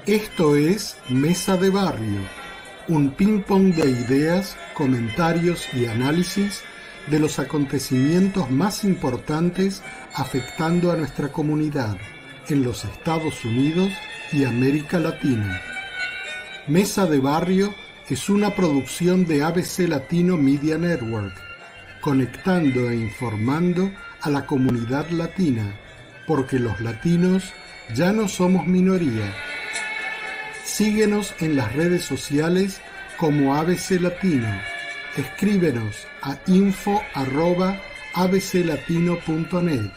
Esto es Mesa de Barrio, un ping-pong de ideas, comentarios y análisis de los acontecimientos más importantes afectando a nuestra comunidad en los Estados Unidos y América Latina. Mesa de Barrio es una producción de ABC Latino Media Network, conectando e informando a la comunidad latina, porque los latinos ya no somos minoría. Síguenos en las redes sociales como ABC Latino. Escríbenos a info@abclatino.net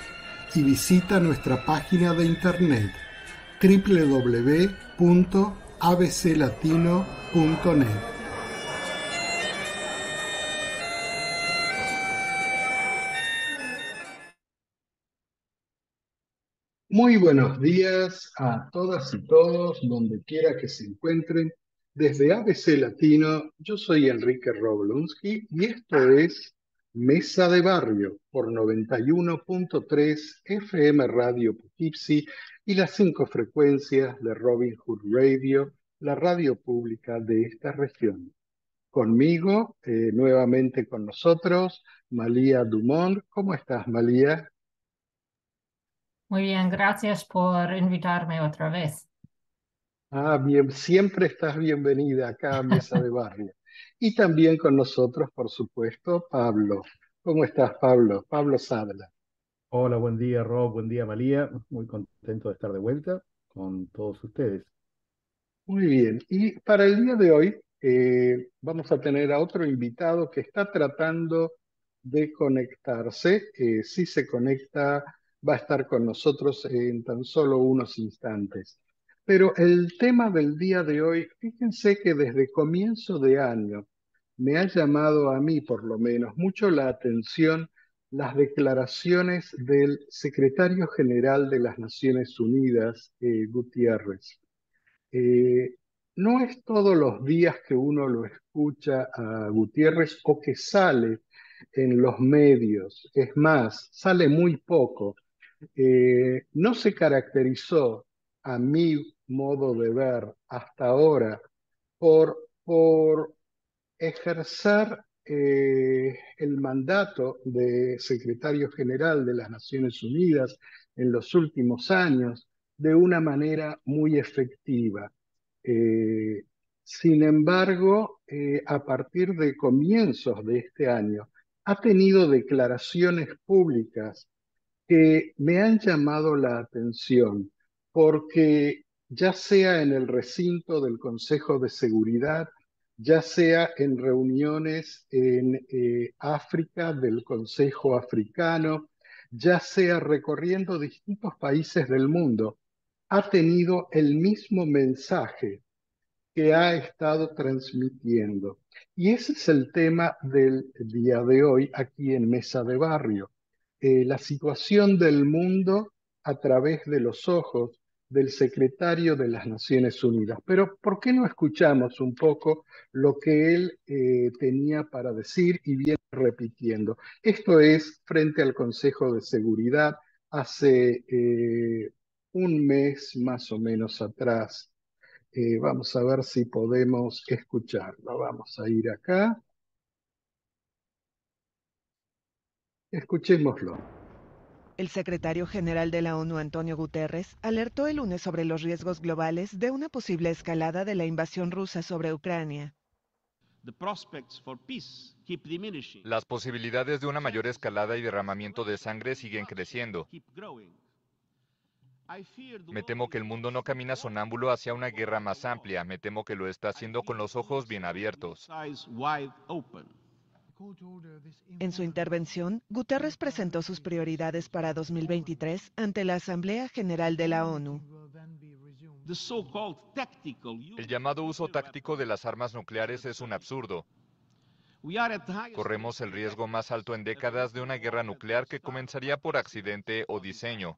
y visita nuestra página de internet www.abclatino.net. Muy buenos días a todas y todos, donde quiera que se encuentren. Desde ABC Latino, yo soy Enrique Roblonsky y esto es Mesa de Barrio por 91.3 FM Radio Poughkeepsie y las 5 frecuencias de Robin Hood Radio, la radio pública de esta región. Conmigo, nuevamente con nosotros, Malía Dumont. ¿Cómo estás, Malía? Muy bien, gracias por invitarme otra vez. Ah, bien, siempre estás bienvenida acá a Mesa de Barrio. Y también con nosotros, por supuesto, Pablo. ¿Cómo estás, Pablo? Pablo Sadla. Hola, buen día Rob, buen día Malía. Muy contento de estar de vuelta con todos ustedes. Muy bien. Y para el día de hoy vamos a tener a otro invitado que está tratando de conectarse. Si se conecta, va a estar con nosotros en tan solo unos instantes. Pero el tema del día de hoy, fíjense que desde comienzo de año me ha llamado a mí, por lo menos, mucho la atención las declaraciones del secretario general de las Naciones Unidas, Gutiérrez. Eh, no es todos los días que uno lo escucha a Gutiérrez o que sale en los medios. Es más, sale muy poco. No se caracterizó, a mi modo de ver hasta ahora, por ejercer el mandato de secretario general de las Naciones Unidas en los últimos años de una manera muy efectiva. Eh, Sin embargo, a partir de comienzos de este año, ha tenido declaraciones públicas que me han llamado la atención, porque ya sea en el recinto del Consejo de Seguridad, ya sea en reuniones en África del Consejo Africano, ya sea recorriendo distintos países del mundo, ha tenido el mismo mensaje que ha estado transmitiendo. Y ese es el tema del día de hoy aquí en Mesa de Barrio. La situación del mundo a través de los ojos del secretario de las Naciones Unidas. Pero ¿por qué no escuchamos un poco lo que él tenía para decir y viene repitiendo? Esto es frente al Consejo de Seguridad hace un mes más o menos atrás. Vamos a ver si podemos escucharlo. Vamos a ir acá. Escuchémoslo. El secretario general de la ONU, Antonio Guterres, alertó el lunes sobre los riesgos globales de una posible escalada de la invasión rusa sobre Ucrania. Las posibilidades de una mayor escalada y derramamiento de sangre siguen creciendo. Me temo que el mundo no camina sonámbulo hacia una guerra más amplia. Me temo que lo está haciendo con los ojos bien abiertos. En su intervención, Guterres presentó sus prioridades para 2023 ante la Asamblea General de la ONU. El llamado uso táctico de las armas nucleares es un absurdo. Corremos el riesgo más alto en décadas de una guerra nuclear que comenzaría por accidente o diseño.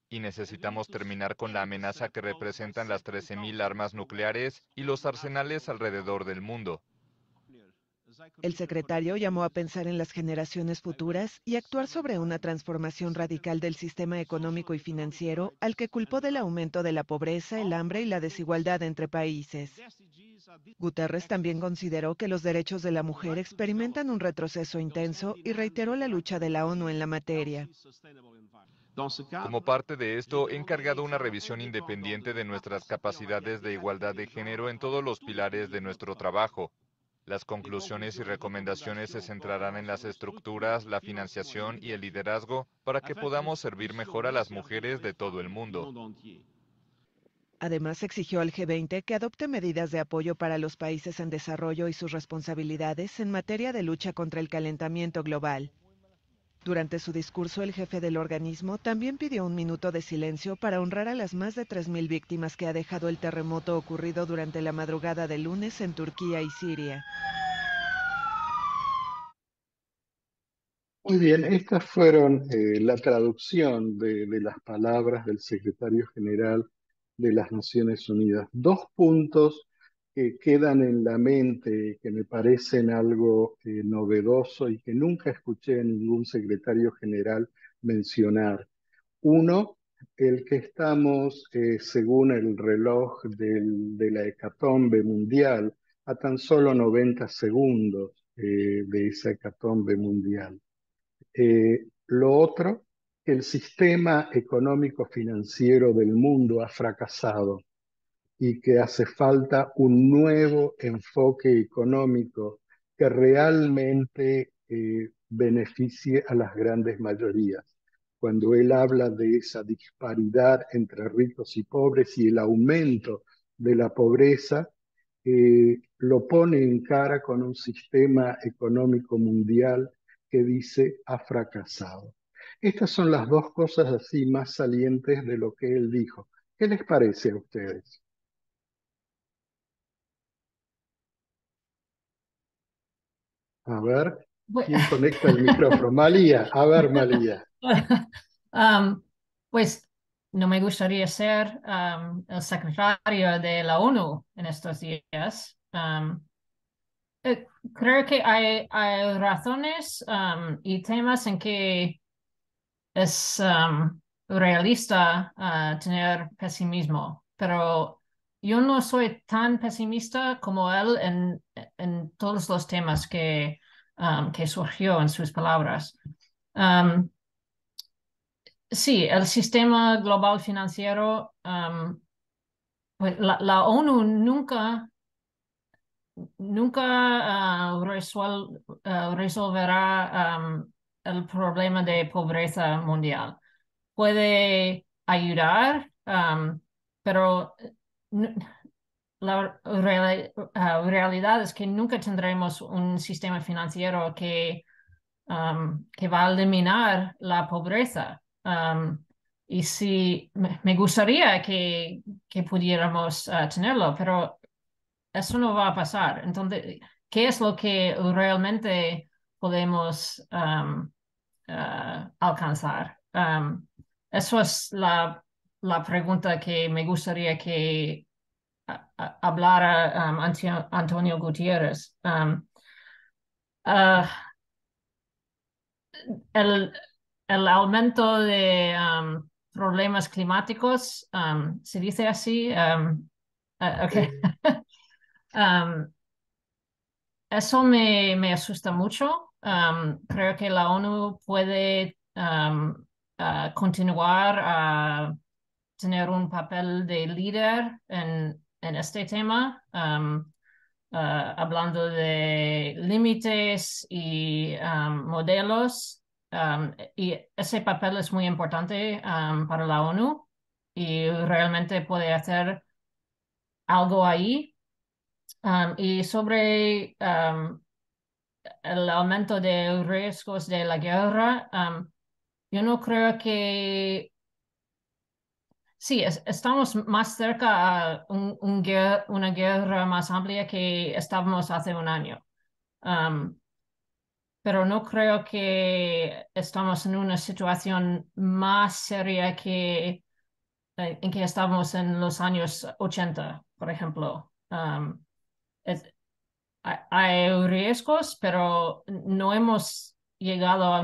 Y necesitamos terminar con la amenaza que representan las 13.000 armas nucleares y los arsenales alrededor del mundo. El secretario llamó a pensar en las generaciones futuras y actuar sobre una transformación radical del sistema económico y financiero, al que culpó del aumento de la pobreza, el hambre y la desigualdad entre países. Guterres también consideró que los derechos de la mujer experimentan un retroceso intenso y reiteró la lucha de la ONU en la materia. Como parte de esto, he encargado una revisión independiente de nuestras capacidades de igualdad de género en todos los pilares de nuestro trabajo. Las conclusiones y recomendaciones se centrarán en las estructuras, la financiación y el liderazgo para que podamos servir mejor a las mujeres de todo el mundo. Además, exigió al G20 que adopte medidas de apoyo para los países en desarrollo y sus responsabilidades en materia de lucha contra el calentamiento global. Durante su discurso, el jefe del organismo también pidió un minuto de silencio para honrar a las más de 3.000 víctimas que ha dejado el terremoto ocurrido durante la madrugada del lunes en Turquía y Siria. Muy bien, estas fueron la traducción de las palabras del secretario general de las Naciones Unidas. Dos puntos que quedan en la mente, que me parecen algo novedoso y que nunca escuché a ningún secretario general mencionar. Uno, el que estamos, según el reloj de la hecatombe mundial, a tan solo 90 segundos de esa hecatombe mundial. Lo otro, que el sistema económico financiero del mundo ha fracasado y que hace falta un nuevo enfoque económico que realmente beneficie a las grandes mayorías. Cuando él habla de esa disparidad entre ricos y pobres y el aumento de la pobreza, lo pone en cara con un sistema económico mundial que dice ha fracasado. Estas son las dos cosas así más salientes de lo que él dijo. ¿Qué les parece a ustedes? A ver, ¿quién conecta el micrófono? Malía, a ver, Malía. Pues no me gustaría ser el secretario de la ONU en estos días. Creo que hay razones y temas en que es realista tener pesimismo, pero yo no soy tan pesimista como él en todos los temas que surgió en sus palabras. Sí, el sistema global financiero, pues la ONU nunca resolverá el problema de pobreza mundial. Puede ayudar, pero la realidad es que nunca tendremos un sistema financiero que va a eliminar la pobreza. Y sí, me gustaría que pudiéramos tenerlo, pero eso no va a pasar. Entonces, ¿qué es lo que realmente podemos alcanzar? Eso es la pregunta que me gustaría que hablara Antonio Gutiérrez. Uh, el, el aumento de problemas climáticos, ¿se dice así? Okay. Eso me asusta mucho. Creo que la ONU puede continuar a tener un papel de líder en este tema, hablando de límites y modelos. Y ese papel es muy importante para la ONU y realmente puede hacer algo ahí. Y sobre el aumento de riesgos de la guerra, yo no creo que... Sí, estamos más cerca a una guerra más amplia que estábamos hace un año. Pero no creo que estamos en una situación más seria en que estábamos en los años 80, por ejemplo. hay riesgos, pero no hemos llegado a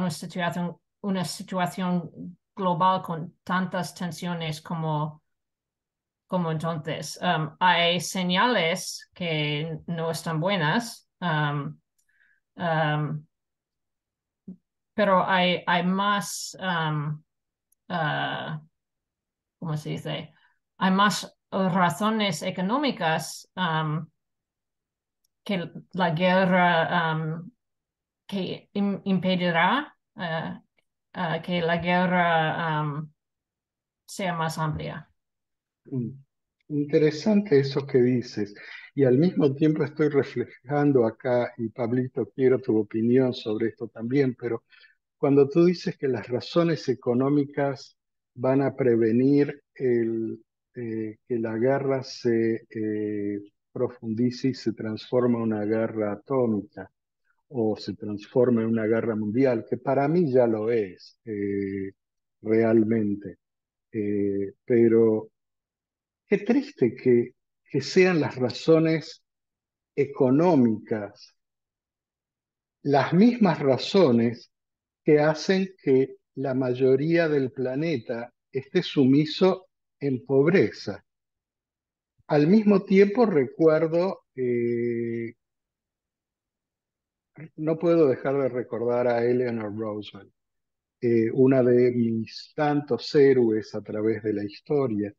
una situación global con tantas tensiones como entonces. Hay señales que no están buenas, um, pero hay más, ¿cómo se dice? Hay más razones económicas que la guerra que impedirá que la guerra sea más amplia. Mm. Interesante eso que dices. Y al mismo tiempo estoy reflejando acá, y Pablito, quiero tu opinión sobre esto también, pero cuando tú dices que las razones económicas van a prevenir que la guerra se profundice y se transforme en una guerra atómica o se transforme en una guerra mundial, que para mí ya lo es realmente. Pero qué triste que sean las razones económicas las mismas razones que hacen que la mayoría del planeta esté sumiso en pobreza. Al mismo tiempo recuerdo, no puedo dejar de recordar a Eleanor Roosevelt, una de mis tantos héroes a través de la historia,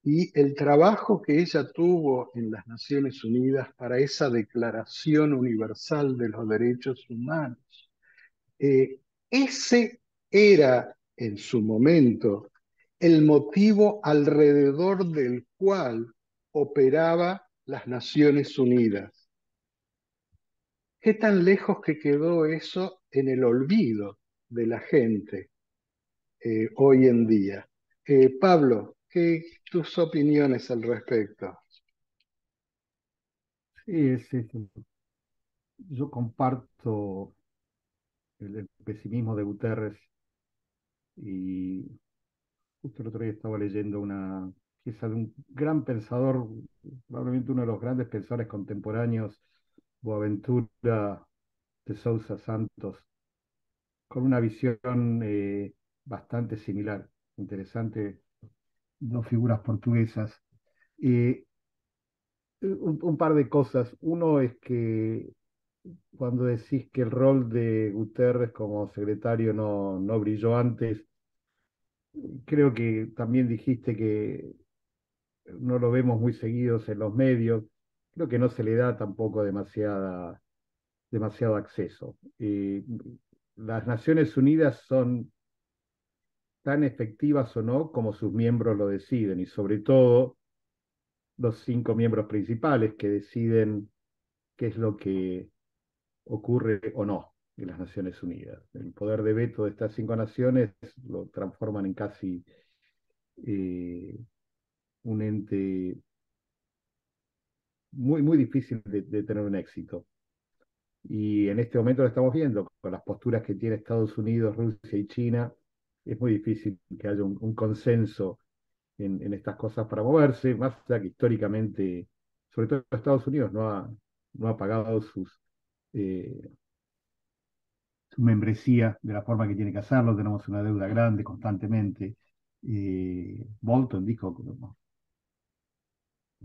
y el trabajo que ella tuvo en las Naciones Unidas para esa Declaración Universal de los Derechos Humanos. Ese era en su momento el motivo alrededor del cual operaba las Naciones Unidas. ¿Qué tan lejos que quedó eso en el olvido de la gente hoy en día? Pablo, ¿qué tus opiniones al respecto? Sí, yo comparto el pesimismo de Guterres y justo el otro día estaba leyendo una pieza de un gran pensador, probablemente uno de los grandes pensadores contemporáneos, Boaventura de Sousa Santos, con una visión bastante similar, interesante, dos figuras portuguesas. Eh, un par de cosas. Uno es que cuando decís que el rol de Guterres como secretario no brilló antes, creo que también dijiste que no lo vemos muy seguidos en los medios. Creo que no se le da tampoco demasiado acceso. Las Naciones Unidas son tan efectivas o no como sus miembros lo deciden, y sobre todo los 5 miembros principales que deciden qué es lo que ocurre o no en las Naciones Unidas. El poder de veto de estas 5 naciones lo transforman en casi eh, un ente muy difícil de tener un éxito. Y en este momento lo estamos viendo, con las posturas que tiene Estados Unidos, Rusia y China, es muy difícil que haya un consenso en estas cosas para moverse, más allá que históricamente, sobre todo Estados Unidos, no ha pagado eh, su membresía de la forma que tiene que hacerlo. Tenemos una deuda grande constantemente. Bolton dijo, por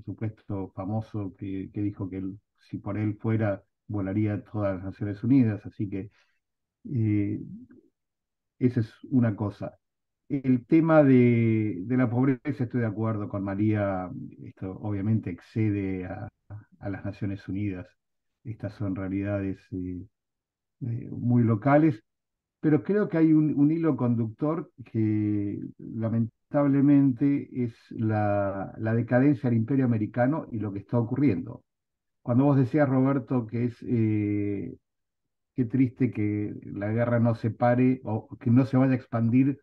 supuesto, famoso, que dijo que si por él fuera, volaría todas las Naciones Unidas, así que eh, esa es una cosa. El tema de la pobreza, estoy de acuerdo con María, esto obviamente excede a las Naciones Unidas. Estas son realidades muy locales, pero creo que hay un hilo conductor que lamentablemente es la decadencia del imperio americano y lo que está ocurriendo. Cuando vos decías, Roberto, que es qué triste que la guerra no se pare o que no se vaya a expandir,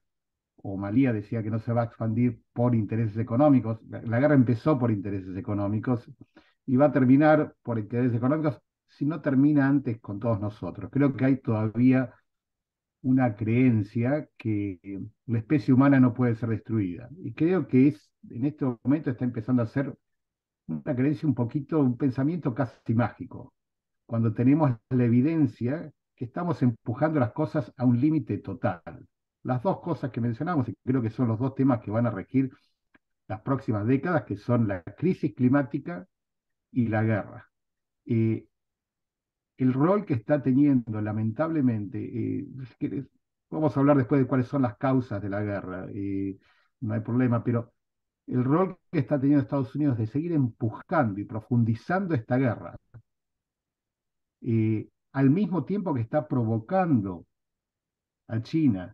o Malía decía que no se va a expandir por intereses económicos. La guerra empezó por intereses económicos y va a terminar por intereses económicos si no termina antes con todos nosotros. Creo que hay todavía una creencia que la especie humana no puede ser destruida. Y creo que en este momento está empezando a ser una creencia un poquito, un pensamiento casi mágico. cuando tenemos la evidencia que estamos empujando las cosas a un límite total. Las dos cosas que mencionamos, y creo que son los dos temas que van a regir las próximas décadas, que son la crisis climática y la guerra. El rol que está teniendo, lamentablemente, vamos a hablar después de cuáles son las causas de la guerra, no hay problema, pero el rol que está teniendo Estados Unidos de seguir empujando y profundizando esta guerra, al mismo tiempo que está provocando a China.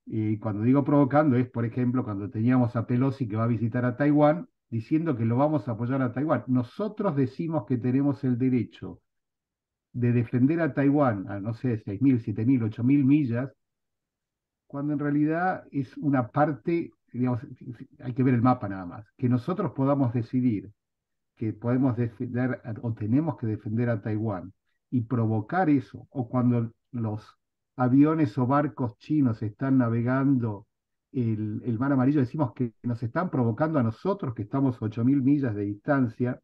Y cuando digo provocando es, por ejemplo, cuando teníamos a Pelosi que va a visitar a Taiwán, diciendo que lo vamos a apoyar a Taiwán. Nosotros decimos que tenemos el derecho de defender a Taiwán a, no sé, 6.000, 7.000, 8.000 millas, cuando en realidad es una parte, digamos, hay que ver el mapa nada más, que nosotros podamos decidir que podemos defender o tenemos que defender a Taiwán y provocar eso, o cuando los aviones o barcos chinos están navegando el mar amarillo, decimos que nos están provocando a nosotros que estamos 8.000 millas de distancia.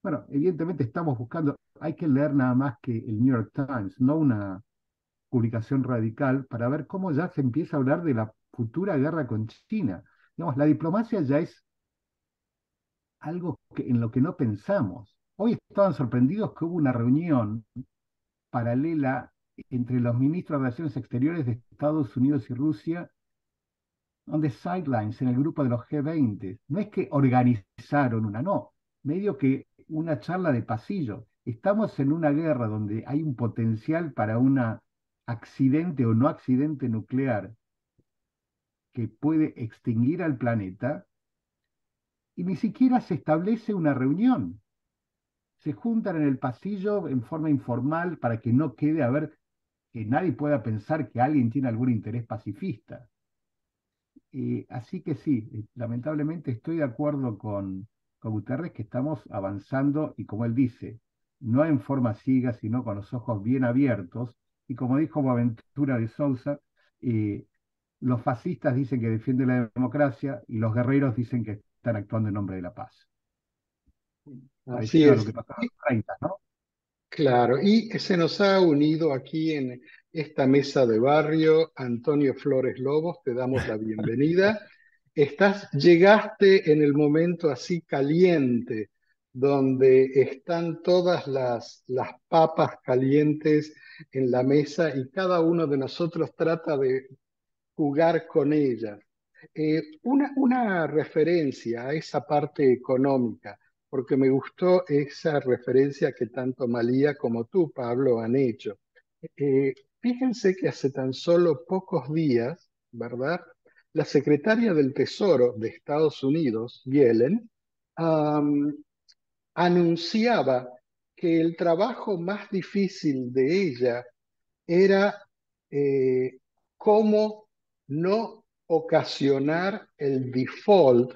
Bueno, evidentemente estamos buscando, hay que leer nada más que el New York Times, no una publicación radical, para ver cómo ya se empieza a hablar de la futura guerra con China. Digamos, la diplomacia ya es algo en lo que no pensamos. Hoy estaban sorprendidos que hubo una reunión paralela entre los ministros de Relaciones Exteriores de Estados Unidos y Rusia, on the sidelines, en el grupo de los G20. No es que organizaron una, no, medio que una charla de pasillo. Estamos en una guerra donde hay un potencial para un accidente o no accidente nuclear que puede extinguir al planeta, y ni siquiera se establece una reunión. Se juntan en el pasillo en forma informal para que no quede a ver que nadie pueda pensar que alguien tiene algún interés pacifista. Así que sí, lamentablemente estoy de acuerdo con Guterres que estamos avanzando y como él dice, no en forma ciega, sino con los ojos bien abiertos. Y como dijo Boaventura de Sousa, los fascistas dicen que defienden la democracia y los guerreros dicen que están actuando en nombre de la paz. Así Parecido a lo es. que pasó en los 30, ¿no? Claro, y se nos ha unido aquí en esta mesa de barrio Antonio Flores Lobos, te damos la bienvenida. Llegaste en el momento así caliente, donde están todas las papas calientes en la mesa y cada uno de nosotros trata de jugar con ellas. Una referencia a esa parte económica, porque me gustó esa referencia que tanto Malía como tú, Pablo, han hecho. Fíjense que hace tan solo pocos días, ¿verdad? La secretaria del Tesoro de Estados Unidos, Yellen, am, anunciaba que el trabajo más difícil de ella era eh, cómo no ocasionar el default,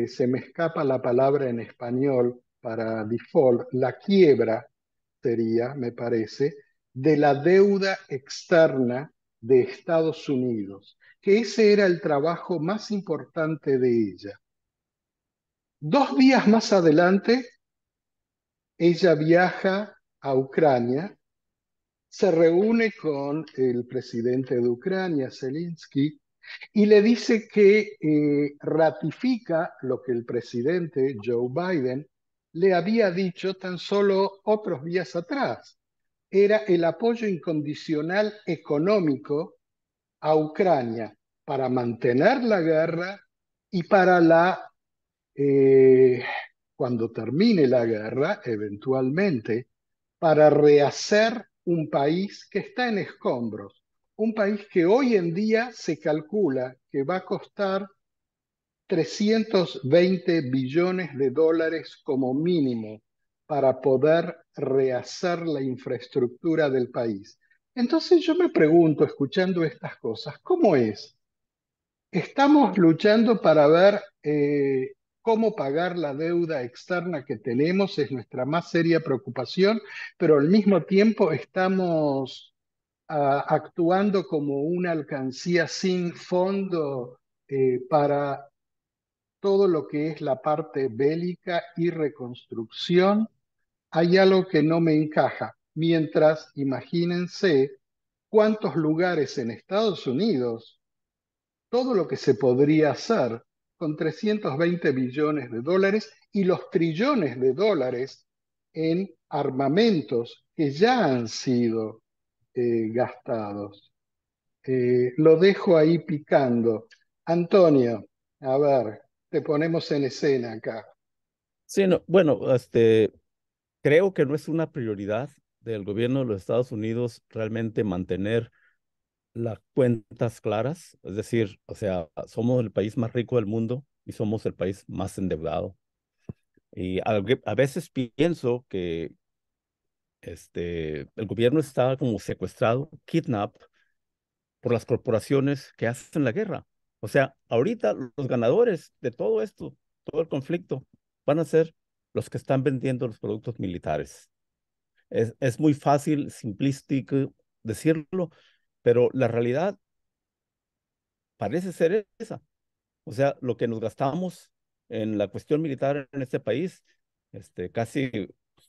se me escapa la palabra en español para default, la quiebra sería, me parece, de la deuda externa de Estados Unidos, que ese era el trabajo más importante de ella. 2 días más adelante, ella viaja a Ucrania, se reúne con el presidente de Ucrania, Zelensky, y le dice que ratifica lo que el presidente Joe Biden le había dicho tan solo otros días atrás. Era el apoyo incondicional económico a Ucrania para mantener la guerra y para eh, cuando termine la guerra, eventualmente, para rehacer un país que está en escombros, un país que hoy en día se calcula que va a costar 320 billones de dólares como mínimo para poder rehacer la infraestructura del país. Entonces yo me pregunto, escuchando estas cosas, ¿cómo es? Estamos luchando para ver cómo pagar la deuda externa que tenemos, es nuestra más seria preocupación, pero al mismo tiempo estamos actuando como una alcancía sin fondo para todo lo que es la parte bélica y reconstrucción. hay algo que no me encaja. Mientras, imagínense cuántos lugares en Estados Unidos, todo lo que se podría hacer con 320 billones de dólares y los trillones de dólares en armamentos que ya han sido gastados. Lo dejo ahí picando. Antonio, a ver, te ponemos en escena acá. Sí, no, bueno, creo que no es una prioridad del gobierno de los Estados Unidos realmente mantener las cuentas claras, es decir, o sea, somos el país más rico del mundo y somos el país más endeudado. Y a veces pienso que el gobierno está como secuestrado, kidnap por las corporaciones que hacen la guerra. O sea, ahorita los ganadores de todo esto, todo el conflicto, van a ser los que están vendiendo los productos militares. Es muy fácil, simplístico decirlo, pero la realidad parece ser esa. O sea, lo que nos gastamos en la cuestión militar en este país, casi,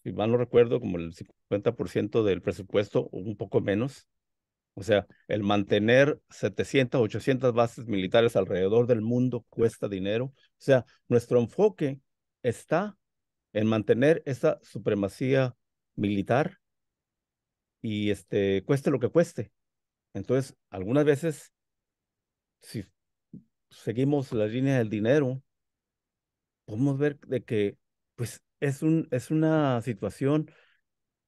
si mal no recuerdo, como el 50% del presupuesto o un poco menos. O sea, el mantener 700, 800 bases militares alrededor del mundo cuesta dinero. O sea, nuestro enfoque está en mantener esa supremacía militar y cueste lo que cueste. Entonces, algunas veces, si seguimos la línea del dinero, podemos ver de que, pues, es una situación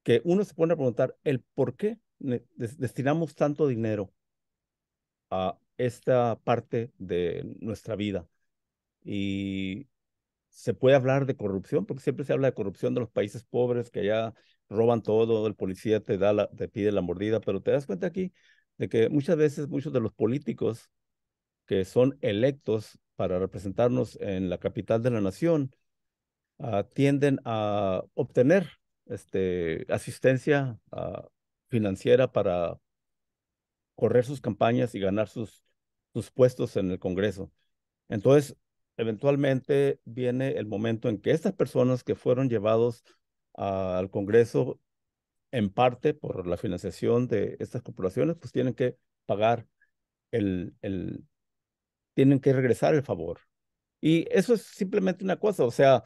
que uno se pone a preguntar el por qué destinamos tanto dinero a esta parte de nuestra vida. Y se puede hablar de corrupción, porque siempre se habla de corrupción de los países pobres que ya roban todo, el policía te pide la mordida, pero te das cuenta aquí de que muchas veces muchos de los políticos que son electos para representarnos en la capital de la nación tienden a obtener asistencia financiera para correr sus campañas y ganar sus puestos en el Congreso. Entonces, eventualmente viene el momento en que estas personas que fueron llevados al Congreso en parte por la financiación de estas corporaciones, pues tienen que pagar tienen que regresar el favor. Y eso es simplemente una cosa, o sea,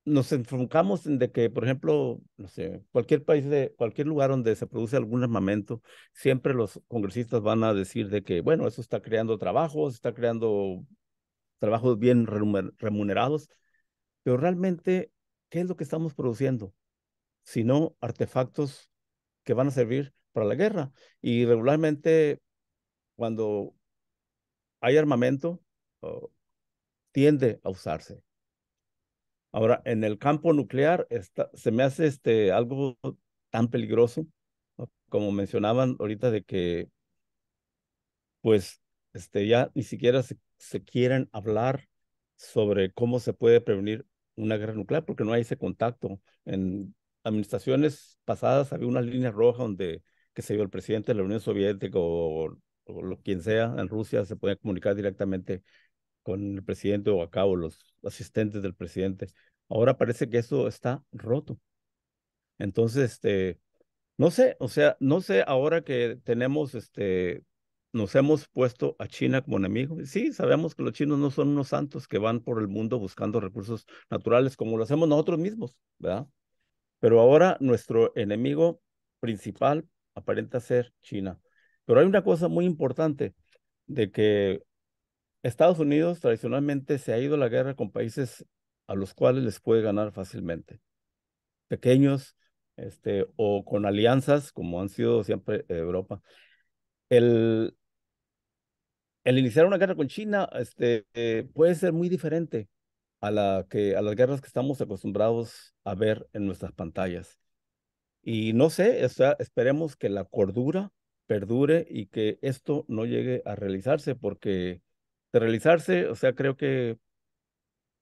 nos enfocamos en de que, por ejemplo, no sé, cualquier lugar donde se produce algún armamento, siempre los congresistas van a decir de que, bueno, eso está creando trabajos, está creando trabajos bien remunerados, pero realmente, ¿qué es lo que estamos produciendo? Sino artefactos que van a servir para la guerra. Y regularmente, cuando hay armamento, oh, tiende a usarse. Ahora, en el campo nuclear se me hace algo tan peligroso, ¿no? Como mencionaban ahorita de que, pues, ya ni siquiera se quieren hablar sobre cómo se puede prevenir una guerra nuclear, porque no hay ese contacto. En administraciones pasadas había una línea roja donde, qué sé yo, el presidente de la Unión Soviética quien sea en Rusia se podía comunicar directamente con el presidente o acá o los asistentes del presidente. Ahora parece que eso está roto. Entonces, no sé, o sea, no sé ahora que nos hemos puesto a China como enemigo. Sí, sabemos que los chinos no son unos santos que van por el mundo buscando recursos naturales como lo hacemos nosotros mismos, ¿verdad? Pero ahora nuestro enemigo principal aparenta ser China. Pero hay una cosa muy importante de que Estados Unidos tradicionalmente se ha ido a la guerra con países a los cuales les puede ganar fácilmente, pequeños, o con alianzas como han sido siempre Europa. El, el iniciar una guerra con China, puede ser muy diferente a las guerras que estamos acostumbrados a ver en nuestras pantallas. Y no sé, o sea, esperemos que la cordura perdure y que esto no llegue a realizarse, porque de realizarse, o sea, creo que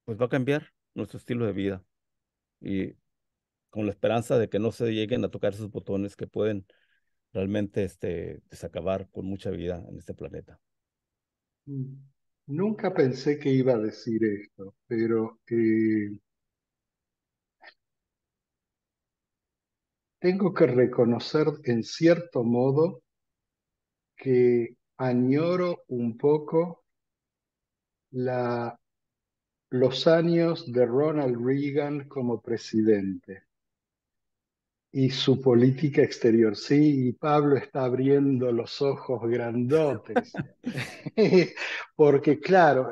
pues va a cambiar nuestro estilo de vida y con la esperanza de que no se lleguen a tocar esos botones que pueden realmente desacabar con mucha vida en este planeta. Mm. Nunca pensé que iba a decir esto, pero tengo que reconocer en cierto modo que añoro un poco la, los años de Ronald Reagan como presidente y su política exterior. Sí, y Pablo está abriendo los ojos grandotes, porque claro,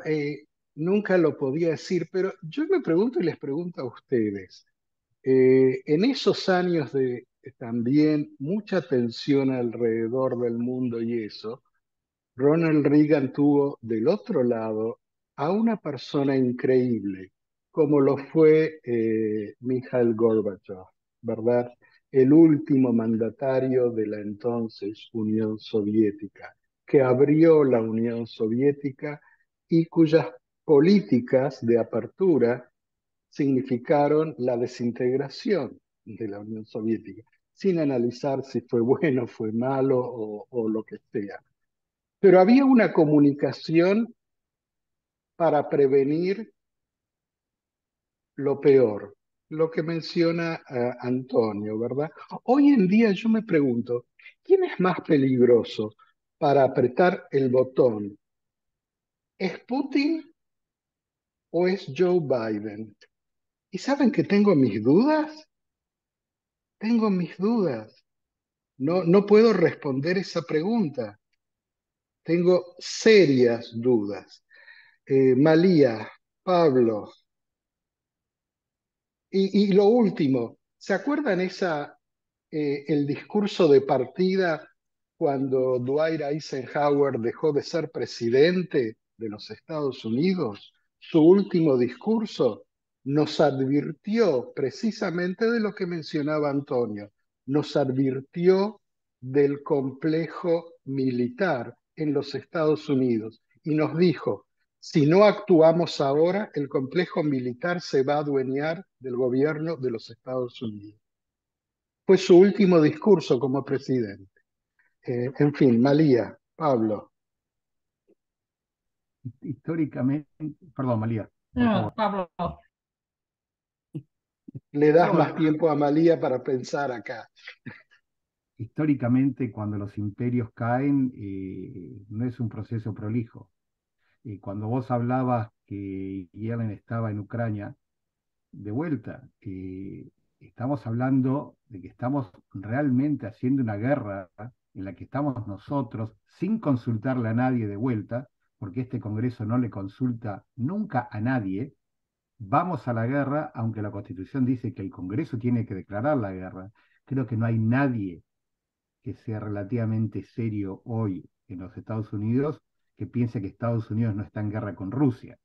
nunca lo podía decir, pero yo me pregunto y les pregunto a ustedes, en esos años de también mucha tensión alrededor del mundo y eso, Ronald Reagan tuvo del otro lado a una persona increíble, como lo fue Mikhail Gorbachev, ¿verdad? El último mandatario de la entonces Unión Soviética, que abrió la Unión Soviética y cuyas políticas de apertura significaron la desintegración de la Unión Soviética, sin analizar si fue bueno, fue malo o lo que sea. Pero había una comunicación para prevenir lo peor, lo que menciona Antonio, ¿verdad? Hoy en día yo me pregunto, ¿quién es más peligroso para apretar el botón? ¿Es Putin o es Joe Biden? ¿Y saben que tengo mis dudas? Tengo mis dudas. No, no puedo responder esa pregunta. Tengo serias dudas. Malía, Pablo, y lo último, ¿se acuerdan el discurso de partida cuando Dwight Eisenhower dejó de ser presidente de los Estados Unidos? Su último discurso nos advirtió precisamente de lo que mencionaba Antonio, nos advirtió del complejo militar en los Estados Unidos y nos dijo, si no actuamos ahora, el complejo militar se va a adueñar del gobierno de los Estados Unidos. Fue su último discurso como presidente. En fin, Malía, Pablo, Históricamente, perdón, Malía, por No, favor. Pablo. le das No, más tiempo a Malía para pensar acá. históricamente, cuando los imperios caen, no es un proceso prolijo. Cuando vos hablabas que Yellen estaba en Ucrania, de vuelta, estamos hablando de que estamos realmente haciendo una guerra en la que estamos nosotros sin consultarle a nadie de vuelta, porque este Congreso no le consulta nunca a nadie. Vamos a la guerra, aunque la Constitución dice que el Congreso tiene que declarar la guerra. Creo que no hay nadie que sea relativamente serio hoy en los Estados Unidos que piense que Estados Unidos no está en guerra con Rusia,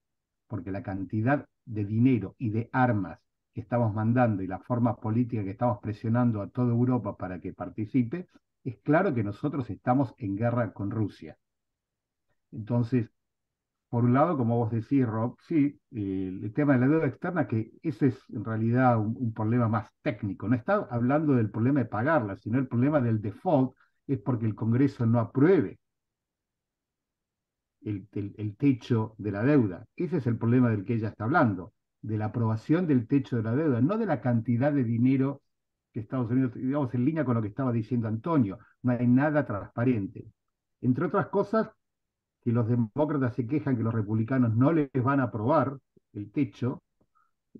porque la cantidad de dinero y de armas que estamos mandando y la forma política que estamos presionando a toda Europa para que participe, es claro que nosotros estamos en guerra con Rusia. Entonces, por un lado, como vos decís, Rob, sí, el tema de la deuda externa, que ese es en realidad un problema más técnico. No está hablando del problema de pagarla, sino el problema del default es porque el Congreso no apruebe el techo de la deuda. Ese es el problema del que ella está hablando, de la aprobación del techo de la deuda, no de la cantidad de dinero que Estados Unidos, digamos, en línea con lo que estaba diciendo Antonio, no hay nada transparente. Entre otras cosas, que los demócratas se quejan que los republicanos no les van a aprobar el techo,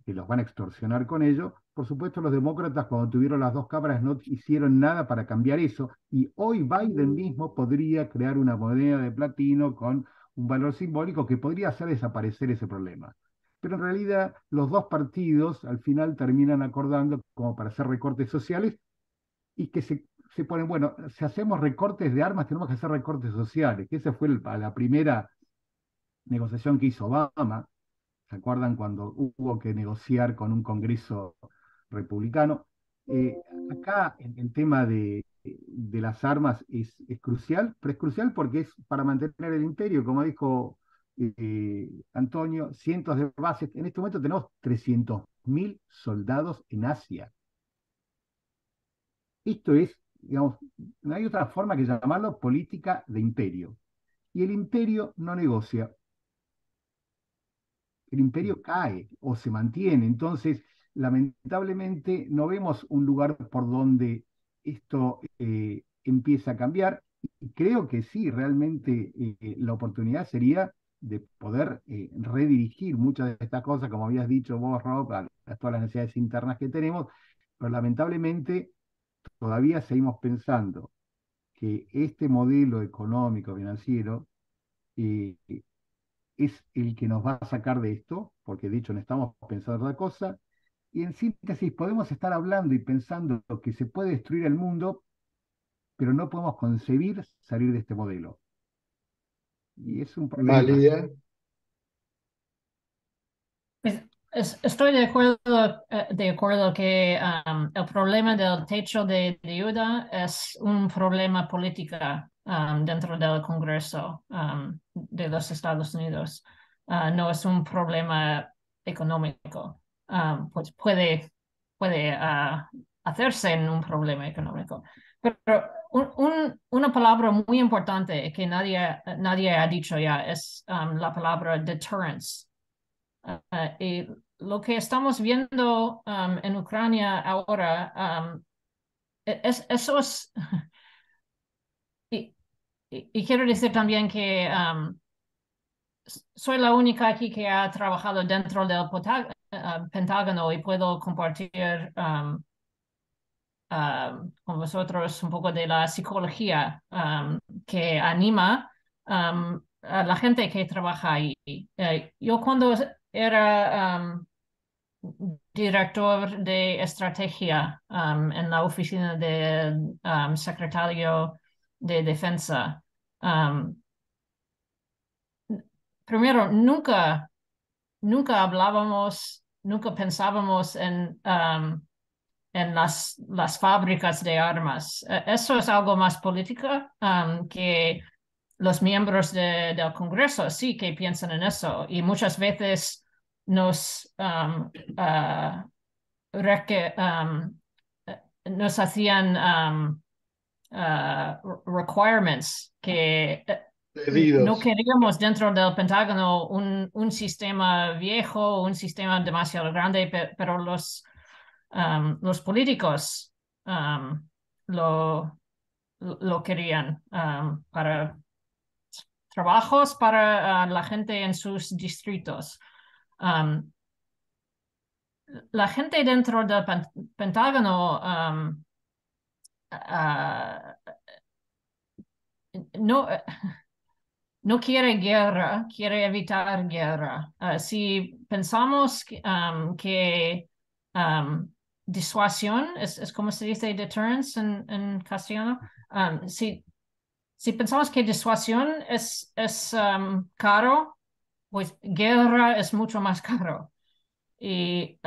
que los van a extorsionar con ello. Por supuesto, los demócratas cuando tuvieron las dos cámaras no hicieron nada para cambiar eso y hoy Biden mismo podría crear una moneda de platino con un valor simbólico que podría hacer desaparecer ese problema. Pero en realidad los dos partidos al final terminan acordando como para hacer recortes sociales y que se ponen, bueno, si hacemos recortes de armas tenemos que hacer recortes sociales, que esa fue la primera negociación que hizo Obama. ¿Se acuerdan cuando hubo que negociar con un Congreso republicano? Acá el tema de las armas es crucial, pero es crucial porque es para mantener el imperio, como dijo Antonio, cientos de bases. En este momento tenemos 300.000 soldados en Asia. Esto es, digamos, no hay otra forma que llamarlo política de imperio. Y el imperio no negocia, el imperio cae o se mantiene. Entonces, lamentablemente no vemos un lugar por donde esto empieza a cambiar. Y creo que sí, realmente la oportunidad sería de poder redirigir muchas de estas cosas, como habías dicho vos, Rob, a todas las necesidades internas que tenemos, pero lamentablemente todavía seguimos pensando que este modelo económico financiero eh, es el que nos va a sacar de esto, porque de hecho no estamos pensando en otra cosa, y en síntesis podemos estar hablando y pensando que se puede destruir el mundo, pero no podemos concebir salir de este modelo. Y es un problema. María, Estoy de acuerdo que el problema del techo de deuda es un problema político dentro del Congreso de los Estados Unidos. No es un problema económico. Pues puede hacerse en un problema económico. Pero una palabra muy importante que nadie ha dicho ya es la palabra deterrence. Y lo que estamos viendo en Ucrania ahora, eso es, y, y quiero decir también que soy la única aquí que ha trabajado dentro del Pentágono y puedo compartir con vosotros un poco de la psicología que anima a la gente que trabaja ahí. Yo cuando era director de estrategia en la oficina del secretario de Defensa. Primero, nunca hablábamos, nunca pensábamos en las fábricas de armas. Eso es algo más político que los miembros del Congreso sí que piensan en eso y muchas veces nos nos hacían requirements que no pedidos. queríamos dentro del Pentágono un sistema viejo, un sistema demasiado grande, pero los políticos lo, lo querían para trabajos para la gente en sus distritos. La gente dentro del Pentágono no, no quiere guerra, quiere evitar guerra. Si pensamos que disuasión es como se dice deterrence en castellano, si pensamos que disuasión es caro, pues guerra es mucho más caro. Y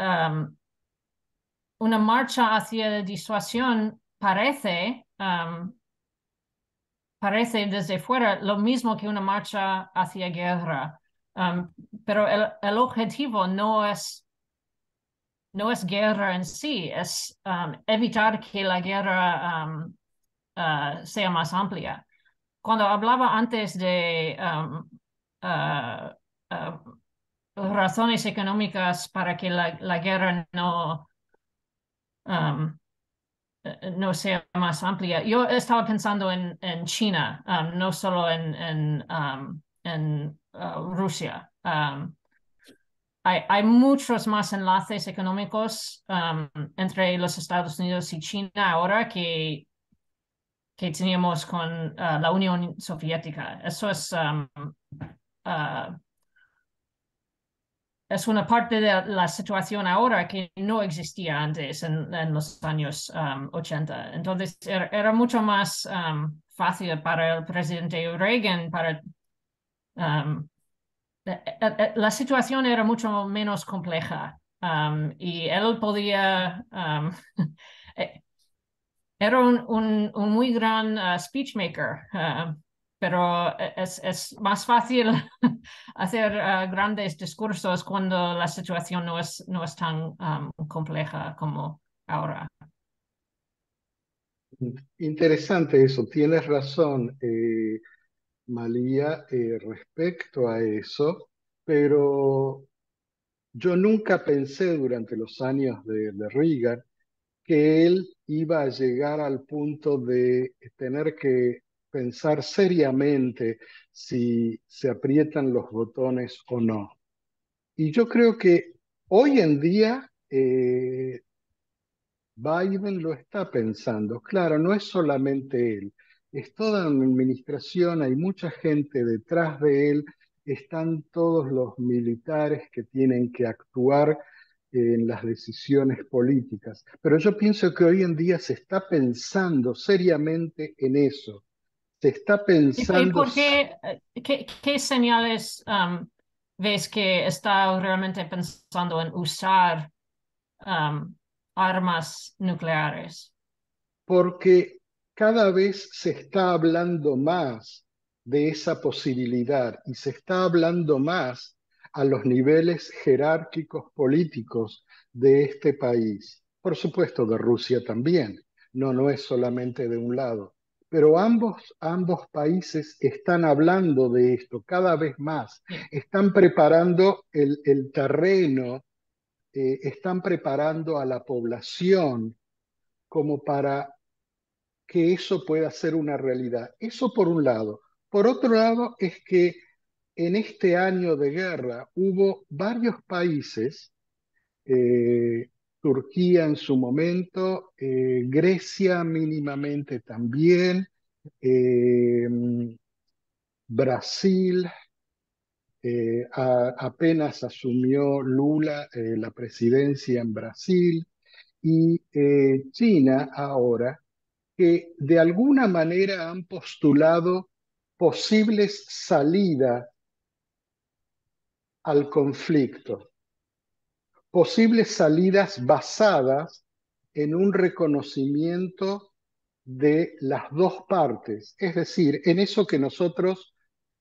una marcha hacia disuasión parece desde fuera lo mismo que una marcha hacia guerra. Pero el objetivo no es guerra en sí, es evitar que la guerra sea más amplia. Cuando hablaba antes de uh, razones económicas para que la guerra um, no sea más amplia. Yo estaba pensando en China, no solo en Rusia. Hay muchos más enlaces económicos entre los Estados Unidos y China ahora que teníamos con la Unión Soviética. Eso es una parte de la situación ahora que no existía antes en los años 80. Entonces era mucho más fácil para el presidente Reagan, la situación era mucho menos compleja y él podía, era un muy gran speechmaker, pero es más fácil hacer grandes discursos cuando la situación no es tan compleja como ahora. Interesante eso, tienes razón, Malía, respecto a eso, pero Yo nunca pensé durante los años de Reagan que él iba a llegar al punto de tener que pensar seriamente si se aprietan los botones o no. Y yo creo que hoy en día Biden lo está pensando. Claro, no es solamente él, es toda una administración, hay mucha gente detrás de él, están todos los militares que tienen que actuar en las decisiones políticas. Pero yo pienso que hoy en día se está pensando seriamente en eso. Se está ¿Y pensando, por qué señales ves que está realmente pensando en usar um, armas nucleares? porque cada vez se está hablando más de esa posibilidad y se está hablando más a los niveles jerárquicos políticos de este país. Por supuesto, de Rusia también, no es solamente de un lado, pero ambos países están hablando de esto cada vez más, Sí. están preparando el terreno, están preparando a la población como para que eso pueda ser una realidad. Eso por un lado. Por otro lado, es que en este año de guerra hubo varios países, Turquía en su momento, Grecia mínimamente también, eh, Brasil, apenas asumió Lula la presidencia en Brasil, y China ahora, que de alguna manera han postulado posibles salidas al conflicto, posibles salidas basadas en un reconocimiento de las dos partes, es decir, en eso que nosotros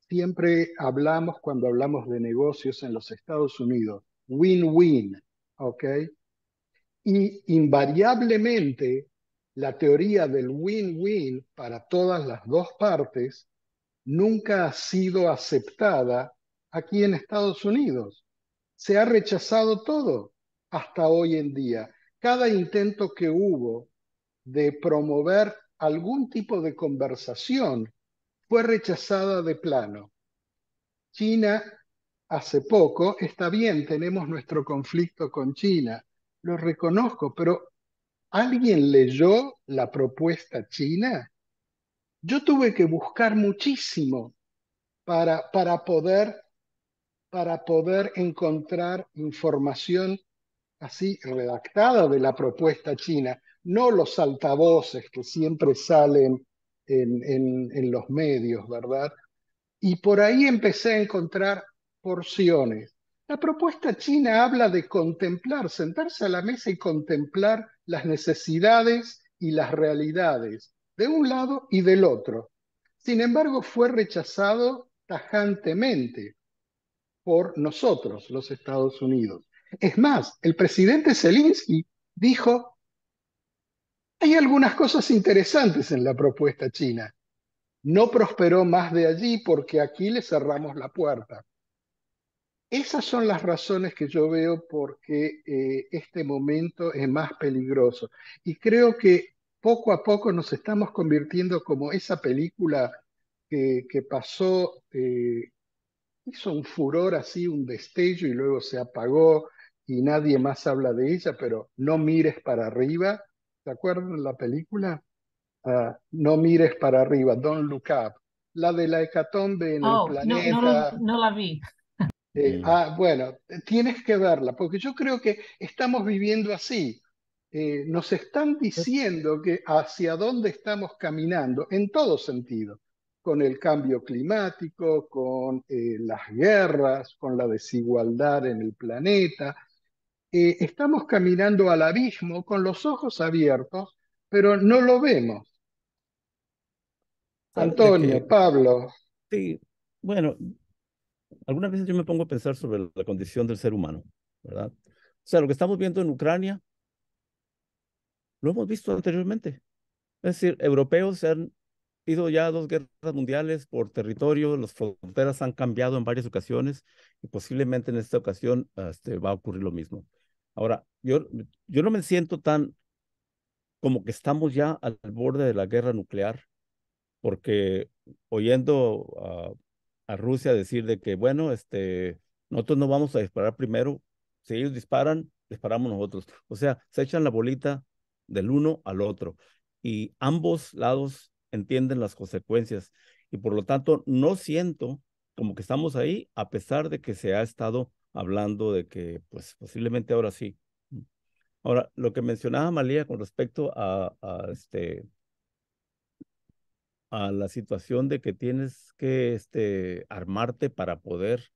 siempre hablamos cuando hablamos de negocios en los Estados Unidos, win-win, ¿ok? Y invariablemente la teoría del win-win para todas las dos partes nunca ha sido aceptada aquí en Estados Unidos. Se ha rechazado todo hasta hoy en día. Cada intento que hubo de promover algún tipo de conversación fue rechazada de plano. China, hace poco, está bien, tenemos nuestro conflicto con China, lo reconozco, pero ¿alguien leyó la propuesta china? Yo tuve que buscar muchísimo para, para poder, para poder encontrar información así redactada de la propuesta china, no los altavoces que siempre salen en los medios, ¿verdad? Y por ahí empecé a encontrar porciones. La propuesta china habla de contemplar, sentarse a la mesa y contemplar las necesidades y las realidades de un lado y del otro. Sin embargo, fue rechazado tajantemente por nosotros, los Estados Unidos. Es más, el presidente Zelensky dijo, hay algunas cosas interesantes en la propuesta china. No prosperó más de allí porque aquí le cerramos la puerta. Esas son las razones que yo veo por qué este momento es más peligroso. Y creo que poco a poco nos estamos convirtiendo como esa película que pasó, hizo un furor así, un destello y luego se apagó y nadie más habla de ella, pero No mires para arriba. ¿Se acuerdan de la película? No mires para arriba, Don't Look Up. La de la hecatombe en el Oh, planeta. no la vi. Mm. Bueno, tienes que verla, porque yo creo que estamos viviendo así. Nos están diciendo que hacia dónde estamos caminando, en todo sentido, con el cambio climático, con las guerras, con la desigualdad en el planeta. Estamos caminando al abismo con los ojos abiertos, pero no lo vemos. ¿Sabes de Antonio, que Pablo, sí, bueno, algunas veces yo me pongo a pensar sobre la condición del ser humano, ¿verdad? O sea, lo que estamos viendo en Ucrania, lo hemos visto anteriormente. Es decir, europeos se han ido ya a 2 guerras mundiales por territorio, las fronteras han cambiado en varias ocasiones y posiblemente en esta ocasión va a ocurrir lo mismo. Ahora, yo no me siento tan como que estamos ya al borde de la guerra nuclear, porque oyendo a Rusia decir de que, bueno, nosotros no vamos a disparar primero, si ellos disparan, disparamos nosotros. O sea, se echan la bolita del uno al otro y ambos lados entienden las consecuencias y por lo tanto no siento como que estamos ahí, a pesar de que se ha estado hablando de que, pues, posiblemente ahora sí. Ahora, lo que mencionaba Malía con respecto a la situación de que tienes que armarte para poder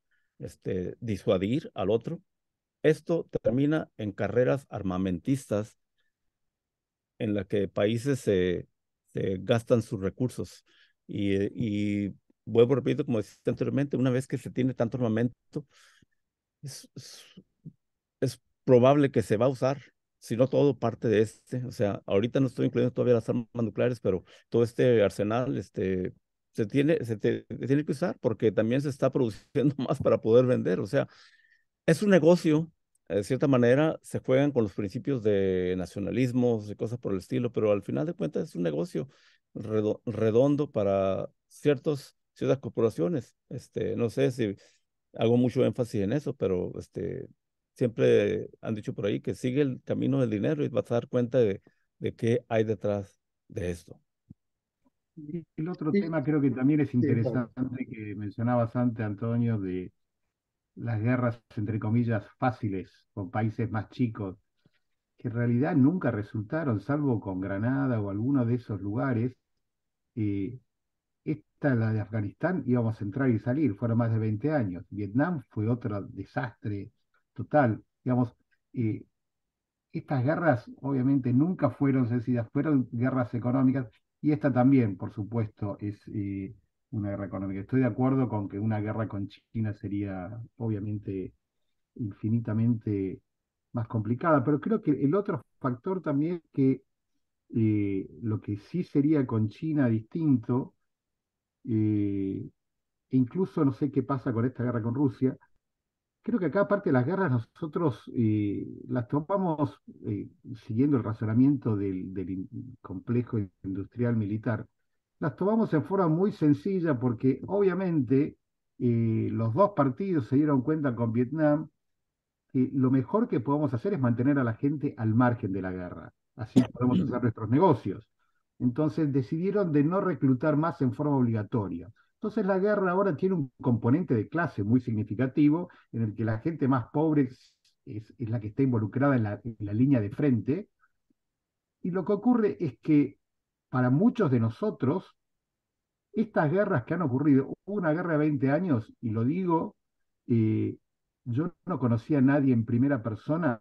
disuadir al otro. Esto termina en carreras armamentistas en las que países se gastan sus recursos. Y vuelvo, repito, como decía anteriormente, una vez que se tiene tanto armamento, es, es- es probable que se va a usar, si no todo, parte de O sea, ahorita no estoy incluyendo todavía las armas nucleares, pero todo este arsenal, se tiene que usar porque también se está produciendo más para poder vender. O sea, es un negocio. De cierta manera, se juegan con los principios de nacionalismos y cosas por el estilo, pero al final de cuentas es un negocio redondo para ciertas corporaciones. No sé si hago mucho énfasis en eso, pero siempre han dicho por ahí que sigue el camino del dinero y vas a dar cuenta de qué hay detrás de esto. Y el otro Y, tema creo que también es sí, Pablo. interesante que mencionabas antes, Antonio, de las guerras, entre comillas, fáciles con países más chicos, que en realidad nunca resultaron, salvo con Granada o alguno de esos lugares. eh, Esta, la de Afganistán, íbamos a entrar y salir, fueron más de 20 años. Vietnam fue otro desastre total. Digamos, eh, estas guerras obviamente nunca fueron sencillas, fueron guerras económicas y esta también, por supuesto, es una guerra económica. Estoy de acuerdo con que una guerra con China sería obviamente infinitamente más complicada, pero creo que el otro factor también es que lo que sí sería con China distinto, eh, e incluso no sé qué pasa con esta guerra con Rusia. Creo que acá, aparte de las guerras, nosotros las tomamos siguiendo el razonamiento del complejo industrial militar. Las tomamos en forma muy sencilla porque obviamente los dos partidos se dieron cuenta con Vietnam que lo mejor que podemos hacer es mantener a la gente al margen de la guerra. Así podemos hacer nuestros negocios. Entonces decidieron de no reclutar más en forma obligatoria. Entonces la guerra ahora tiene un componente de clase muy significativo en el que la gente más pobre es la que está involucrada en la línea de frente. Y lo que ocurre es que para muchos de nosotros, estas guerras que han ocurrido, hubo una guerra de 20 años, y lo digo, eh, yo no conocía a nadie en primera persona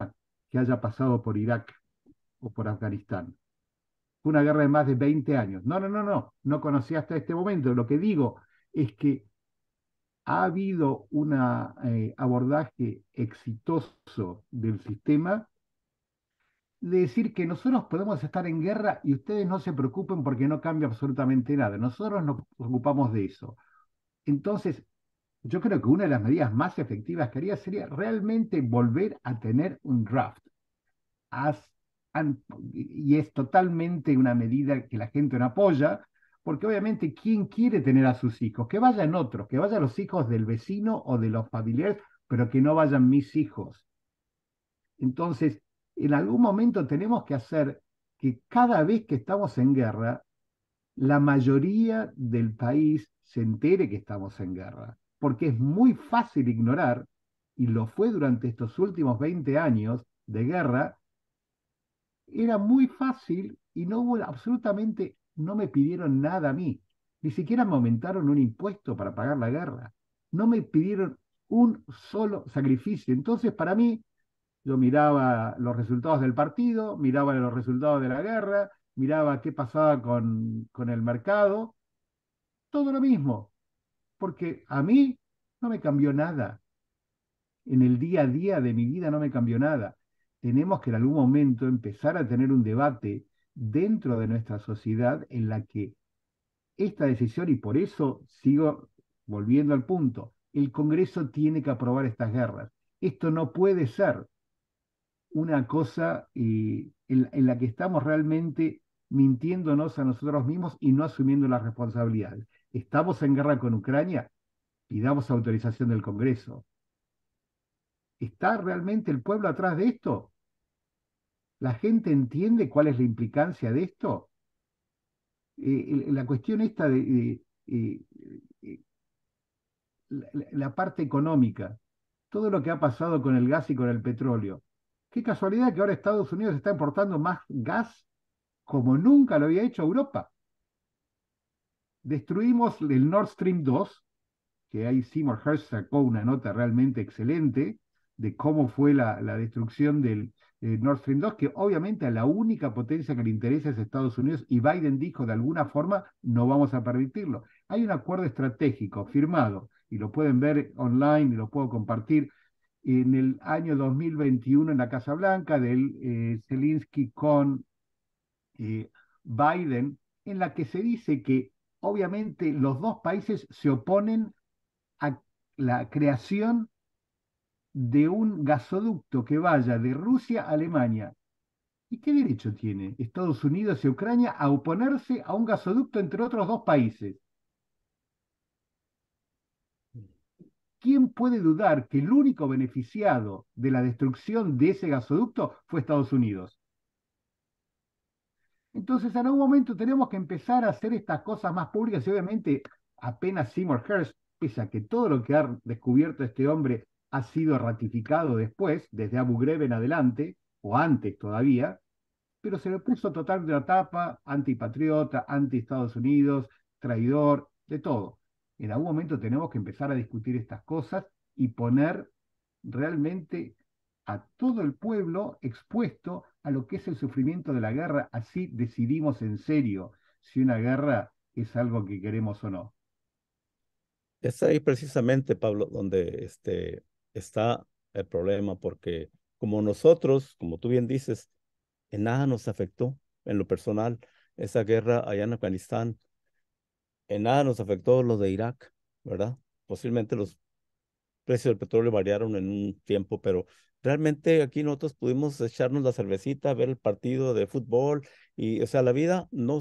que haya pasado por Irak o por Afganistán. Fue una guerra de más de 20 años. No, no, no, no, no conocí hasta este momento. Lo que digo es que ha habido un abordaje exitoso del sistema de decir que nosotros podemos estar en guerra y ustedes no se preocupen porque no cambia absolutamente nada. Nosotros nos ocupamos de eso. Entonces, yo creo que una de las medidas más efectivas que haría sería realmente volver a tener un draft. Haz- y es totalmente una medida que la gente no apoya, porque obviamente, ¿quién quiere tener a sus hijos? Que vayan otros, que vayan los hijos del vecino o de los familiares, pero que no vayan mis hijos. Entonces, en algún momento tenemos que hacer que cada vez que estamos en guerra, la mayoría del país se entere que estamos en guerra, porque es muy fácil ignorar, y lo fue durante estos últimos 20 años de guerra, era muy fácil y no hubo absolutamente, no me pidieron nada a mí, ni siquiera me aumentaron un impuesto para pagar la guerra, no me pidieron un solo sacrificio. Entonces, para mí, yo miraba los resultados del partido, miraba los resultados de la guerra, miraba qué pasaba con el mercado, todo lo mismo, porque a mí no me cambió nada. En el día a día de mi vida no me cambió nada. Tenemos que en algún momento empezar a tener un debate dentro de nuestra sociedad en la que esta decisión, y por eso sigo volviendo al punto, el Congreso tiene que aprobar estas guerras. Esto no puede ser una cosa en la que estamos realmente mintiéndonos a nosotros mismos y no asumiendo las responsabilidades. Estamos en guerra con Ucrania, pidamos autorización del Congreso. ¿Está realmente el pueblo atrás de esto? ¿La gente entiende cuál es la implicancia de esto? La cuestión esta de la parte económica, todo lo que ha pasado con el gas y con el petróleo. Qué casualidad que ahora Estados Unidos está importando más gas como nunca lo había hecho Europa. Destruimos el Nord Stream 2, que ahí Seymour Hersh sacó una nota realmente excelente de cómo fue la destrucción del Nord Stream 2, que obviamente a la única potencia que le interesa es Estados Unidos, y Biden dijo de alguna forma no vamos a permitirlo. Hay un acuerdo estratégico firmado, y lo pueden ver online y lo puedo compartir, en el año 2021 en la Casa Blanca, del Zelensky con Biden, en la que se dice que obviamente los dos países se oponen a la creación de un gasoducto que vaya de Rusia a Alemania. ¿Y qué derecho tiene Estados Unidos y Ucrania a oponerse a un gasoducto entre otros dos países? ¿Quién puede dudar que el único beneficiado de la destrucción de ese gasoducto fue Estados Unidos? Entonces, en algún momento tenemos que empezar a hacer estas cosas más públicas y obviamente apenas Seymour Hersh, pese a que todo lo que ha descubierto este hombre ha sido ratificado después, desde Abu Ghraib en adelante, o antes todavía, pero se le puso total de la tapa, antipatriota, anti-Estados Unidos, traidor, de todo. En algún momento tenemos que empezar a discutir estas cosas y poner realmente a todo el pueblo expuesto a lo que es el sufrimiento de la guerra. Así decidimos en serio si una guerra es algo que queremos o no. Es ahí precisamente, Pablo, donde está el problema, porque como nosotros, como tú bien dices, en nada nos afectó en lo personal esa guerra allá en Afganistán, en nada nos afectó lo de Irak, ¿verdad? Posiblemente los precios del petróleo variaron en un tiempo, pero realmente aquí nosotros pudimos echarnos la cervecita, ver el partido de fútbol y, o sea, la vida no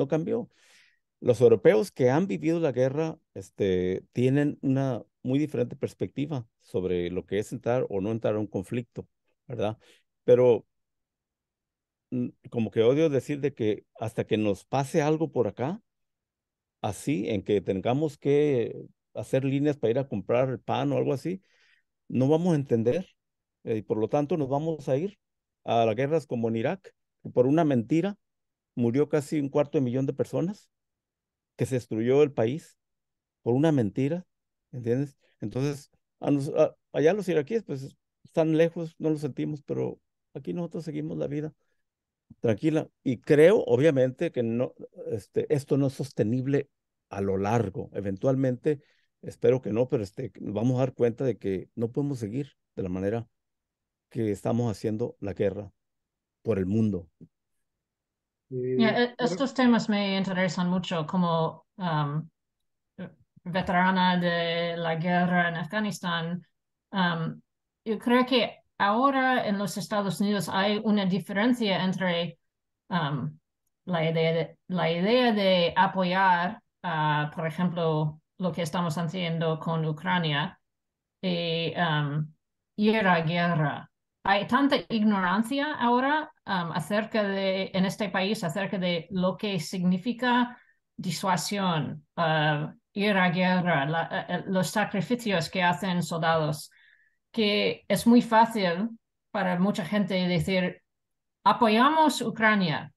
cambió. Los europeos que han vivido la guerra, tienen una muy diferente perspectiva sobre lo que es entrar o no entrar a un conflicto, ¿verdad? Pero como que odio decir de que hasta que nos pase algo por acá, así, en que tengamos que hacer líneas para ir a comprar el pan o algo así, no vamos a entender, y por lo tanto nos vamos a ir a las guerras como en Irak, que por una mentira murió casi 250,000 de personas, que se destruyó el país por una mentira, ¿entiendes? Entonces, allá los iraquíes pues están lejos, no lo sentimos, pero aquí nosotros seguimos la vida tranquila. Y creo, obviamente, que no, esto no es sostenible a lo largo. Eventualmente, espero que no, pero nos vamos a dar cuenta de que no podemos seguir de la manera que estamos haciendo la guerra por el mundo. Pero Estos temas me interesan mucho como veterana de la guerra en Afganistán. Um, yo creo que ahora en los Estados Unidos hay una diferencia entre um, la idea de apoyar, por ejemplo, lo que estamos haciendo con Ucrania y ir a guerra. Hay tanta ignorancia ahora acerca en este país acerca de lo que significa disuasión, ir a guerra, los sacrificios que hacen soldados, que es muy fácil para mucha gente decir, apoyamos Ucrania,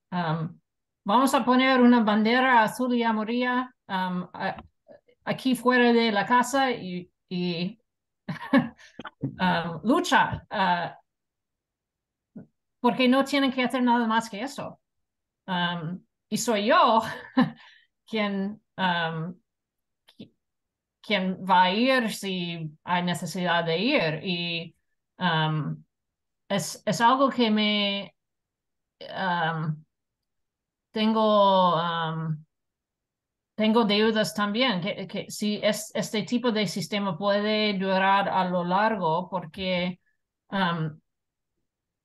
vamos a poner una bandera azul y amarilla aquí fuera de la casa y lucha, porque no tienen que hacer nada más que eso. Y soy yo quien, quien va a ir si hay necesidad de ir. Y es algo que me tengo tengo deudas también, que si este tipo de sistema puede durar a lo largo, porque um,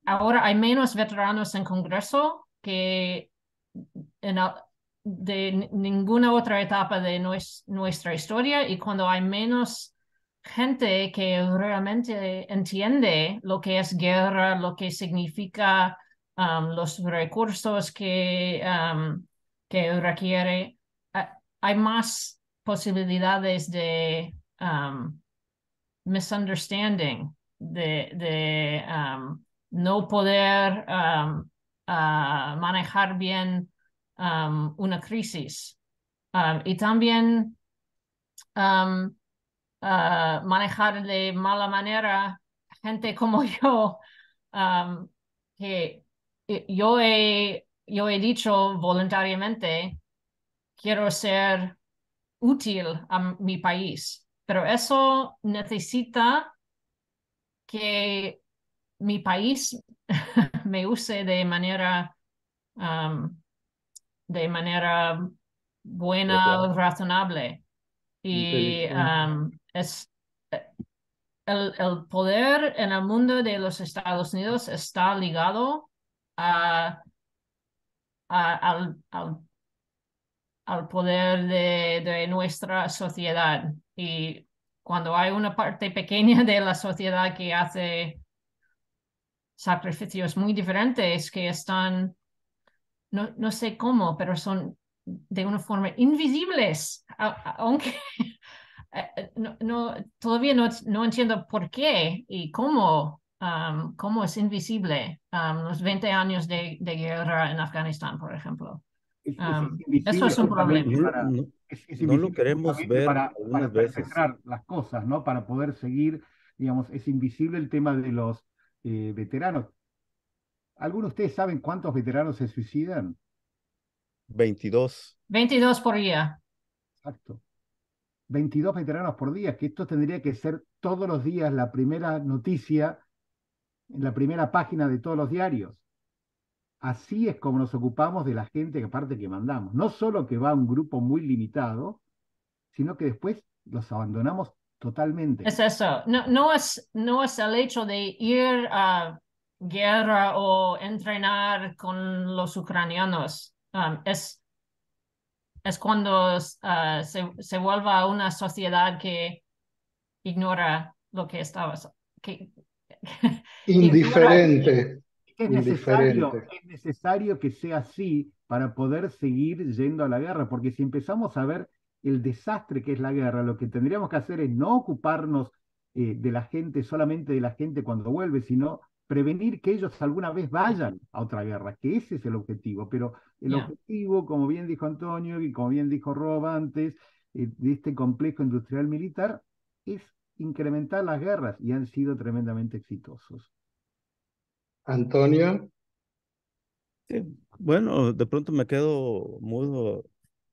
ahora hay menos veteranos en Congreso que de ninguna otra etapa de nuestra historia, y cuando hay menos gente que realmente entiende lo que es guerra, lo que significa los recursos que requiere, hay más posibilidades de misunderstanding, de no poder manejar bien una crisis. Y también um, manejar de mala manera gente como yo, um, que yo he dicho voluntariamente, quiero ser útil a mi país, pero eso necesita que mi país me use um, de manera apropiado. buena, razonable. Y Inteligente. es el poder en el mundo de los Estados Unidos está ligado a, al poder de nuestra sociedad. Y cuando hay una parte pequeña de la sociedad que hace sacrificios muy diferentes que están, no sé cómo, pero son de una forma invisibles, aunque todavía no entiendo por qué y cómo es invisible los 20 años de guerra en Afganistán, por ejemplo. Es Eso invisible es un problema. justamente No, para, no, es no lo invisible queremos justamente ver para algunas veces. perpetrar las cosas, ¿no? Para poder seguir, digamos, es invisible el tema de los veteranos. ¿Algunos de ustedes saben cuántos veteranos se suicidan? 22. 22 por día. Exacto. 22 veteranos por día, que esto tendría que ser todos los días la primera noticia en la primera página de todos los diarios. Así es como nos ocupamos de la gente que aparte que mandamos. No solo que va un grupo muy limitado, sino que después los abandonamos totalmente. Es eso. No es el hecho de ir a guerra o entrenar con los ucranianos. Es cuando se vuelva una sociedad que ignora lo que estaba, que, ignora, Indiferente, indiferente. Es necesario que sea así para poder seguir yendo a la guerra, porque si empezamos a ver el desastre que es la guerra, lo que tendríamos que hacer es no ocuparnos de la gente, solamente de la gente cuando vuelve, sino prevenir que ellos alguna vez vayan a otra guerra, que ese es el objetivo. Pero el yeah, objetivo, como bien dijo Antonio y como bien dijo Rob antes, de este complejo industrial militar, es incrementar las guerras y han sido tremendamente exitosos. Antonio, Sí, bueno, de pronto me quedo mudo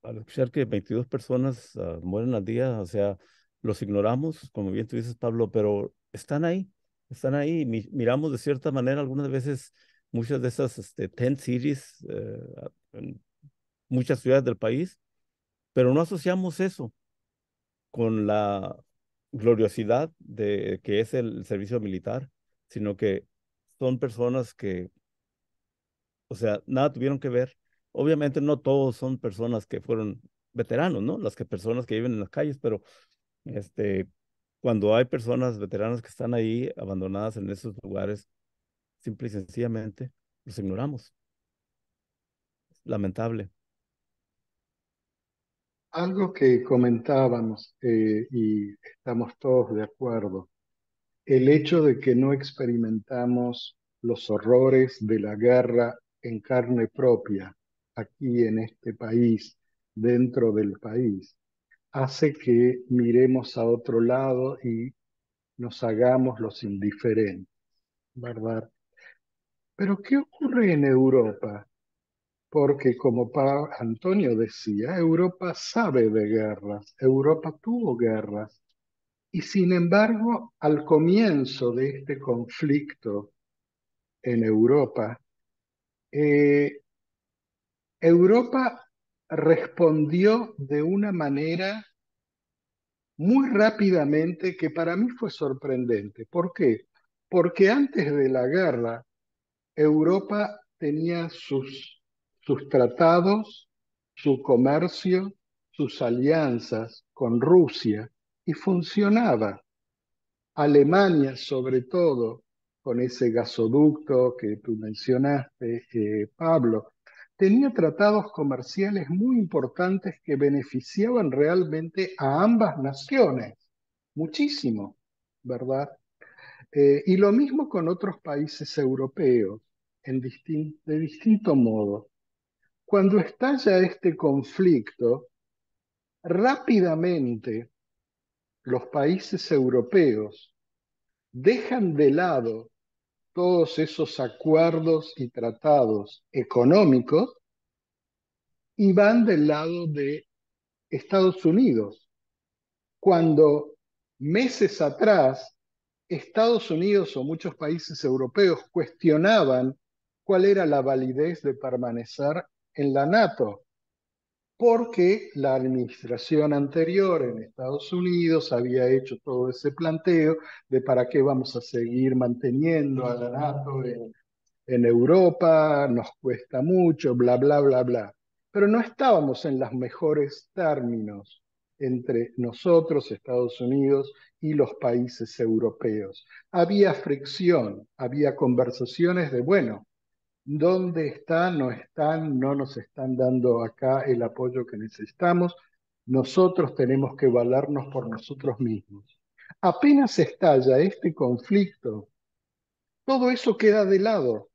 al escuchar que 22 personas mueren al día, o sea, los ignoramos, como bien tú dices, Pablo, pero están ahí, miramos de cierta manera algunas veces muchas de esas tent cities en muchas ciudades del país, pero no asociamos eso con la gloriosidad de que es el servicio militar, sino que son personas que, o sea, nada tuvieron que ver. Obviamente no todos son personas que fueron veteranos, ¿no? Personas que viven en las calles, pero este, cuando hay personas veteranas que están ahí abandonadas en esos lugares, simple y sencillamente los ignoramos. Lamentable. algo que comentábamos y estamos todos de acuerdo, el hecho de que no experimentamos los horrores de la guerra en carne propia aquí en este país, dentro del país, hace que miremos a otro lado y nos hagamos los indiferentes, ¿verdad? Pero ¿qué ocurre en Europa? Porque como Antonio decía, Europa sabe de guerras, Europa tuvo guerras, y sin embargo, al comienzo de este conflicto en Europa, eh, Europa respondió de una manera muy rápidamente que para mí fue sorprendente. ¿Por qué? Porque antes de la guerra, Europa tenía sus tratados, su comercio, sus alianzas con Rusia y funcionaba. Alemania, sobre todo, con ese gasoducto que tú mencionaste, Pablo, tenía tratados comerciales muy importantes que beneficiaban realmente a ambas naciones, muchísimo, ¿verdad? Y lo mismo con otros países europeos, de distinto modo. Cuando estalla este conflicto, rápidamente los países europeos dejan de lado todos esos acuerdos y tratados económicos y van del lado de Estados Unidos, cuando meses atrás Estados Unidos o muchos países europeos cuestionaban cuál era la validez de permanecer en la NATO, porque la administración anterior en Estados Unidos había hecho todo ese planteo de para qué vamos a seguir manteniendo a la NATO en Europa, nos cuesta mucho, bla, bla, bla, bla. Pero no estábamos en los mejores términos entre nosotros, Estados Unidos, y los países europeos. Había fricción, había conversaciones de, bueno, ¿dónde están? No están, no nos están dando acá el apoyo que necesitamos. Nosotros tenemos que valernos por nosotros mismos. Apenas estalla este conflicto, todo eso queda de lado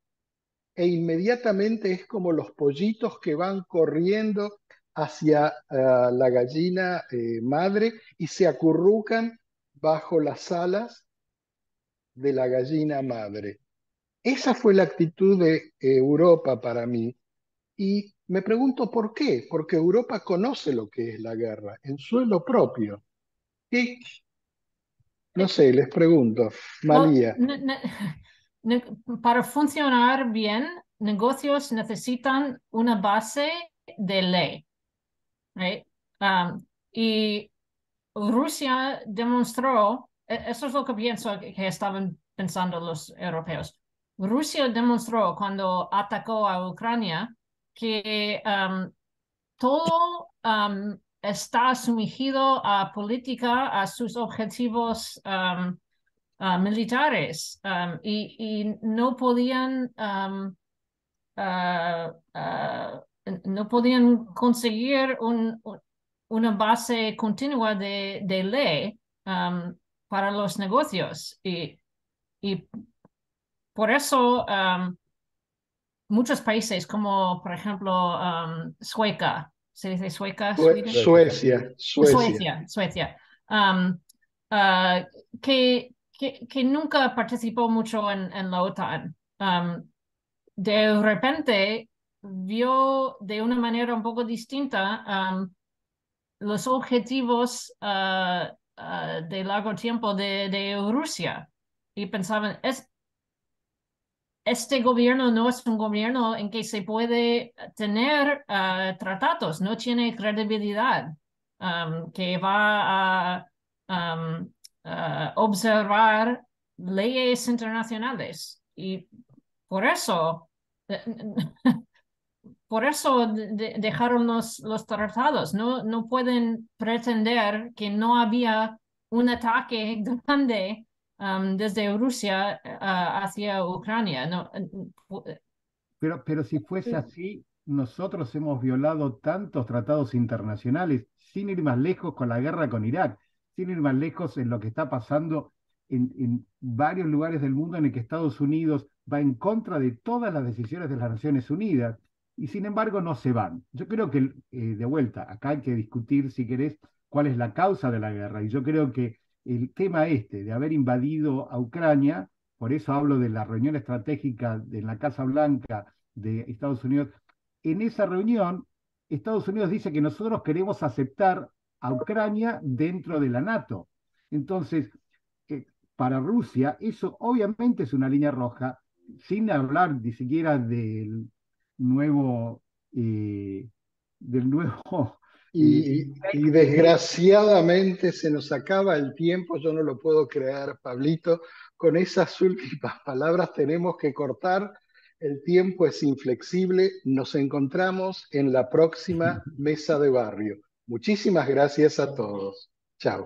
e inmediatamente es como los pollitos que van corriendo hacia la gallina madre y se acurrucan bajo las alas de la gallina madre. Esa fue la actitud de Europa para mí y me pregunto por qué, porque Europa conoce lo que es la guerra en suelo propio. ¿Qué? No sé, les pregunto, Well, Malía. ne- para funcionar bien, negocios necesitan una base de ley, right? Y Rusia demostró, eso es lo que pienso que estaban pensando los europeos. Rusia demostró cuando atacó a Ucrania que todo está sumido a política, a sus objetivos militares y no podían no podían conseguir una base continua de ley para los negocios y por eso muchos países como por ejemplo Suecia, ¿se dice Sueca, Sweden? Suecia. Suecia. Um, uh, que nunca participó mucho en la OTAN. De repente vio de una manera un poco distinta los objetivos de largo tiempo de Rusia y pensaban, este gobierno no es un gobierno en que se puede tener tratados, no tiene credibilidad, que va a observar leyes internacionales. Y por eso, por eso dejaron los tratados. No pueden pretender que no había un ataque grande desde Rusia hacia Ucrania. No, Pero si fuese así, nosotros hemos violado tantos tratados internacionales, sin ir más lejos con la guerra con Irak, sin ir más lejos en lo que está pasando en varios lugares del mundo en el que Estados Unidos va en contra de todas las decisiones de las Naciones Unidas, y sin embargo no se van. Yo creo que, de vuelta, acá hay que discutir, si querés, cuál es la causa de la guerra, y yo creo que el tema este de haber invadido a Ucrania, por eso hablo de la reunión estratégica en la Casa Blanca de Estados Unidos. En esa reunión, Estados Unidos dice que nosotros queremos aceptar a Ucrania dentro de la NATO. Entonces, para Rusia, eso obviamente es una línea roja, sin hablar ni siquiera del nuevo, del nuevo. Y desgraciadamente se nos acaba el tiempo, yo no lo puedo creer, Pablito. Con esas últimas palabras tenemos que cortar. El tiempo es inflexible. Nos encontramos en la próxima mesa de barrio. Muchísimas gracias a todos. Chao.